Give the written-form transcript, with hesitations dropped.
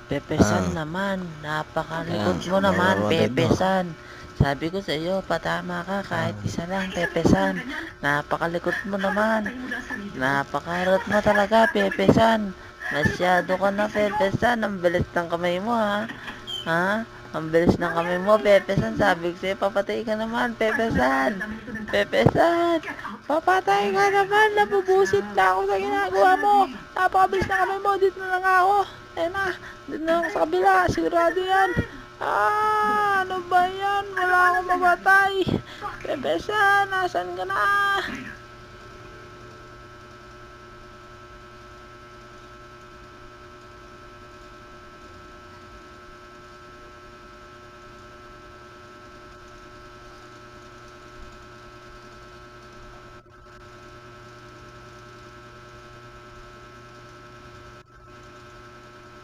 Pepe San Ah, naman, napakalikot ayan, mo naman, nanonood Pepe no? San. Sabi ko sa iyo, patama ka Ah, kahit isa lang, Pepe San. Napakalikot mo naman. Napakarot mo talaga, Pepe San. Masyado ka na, Pepe San. Ang bilis ng kamay mo, ha? Ha? Ang bilis ng kamay mo, Pepe San. Sabi ko sa'yo, papatay ka naman, Pepe San. Pepe San. Papatay ka naman. Nabubusit na ako sa ginagawa mo. Napakabilis ng kamay mo. Dito na lang ako. Ayun na. Dito na ako sa kabila. Sigurado yan. Ano ba yan? Wala akong mabatay. Pepe San, nasan ka na?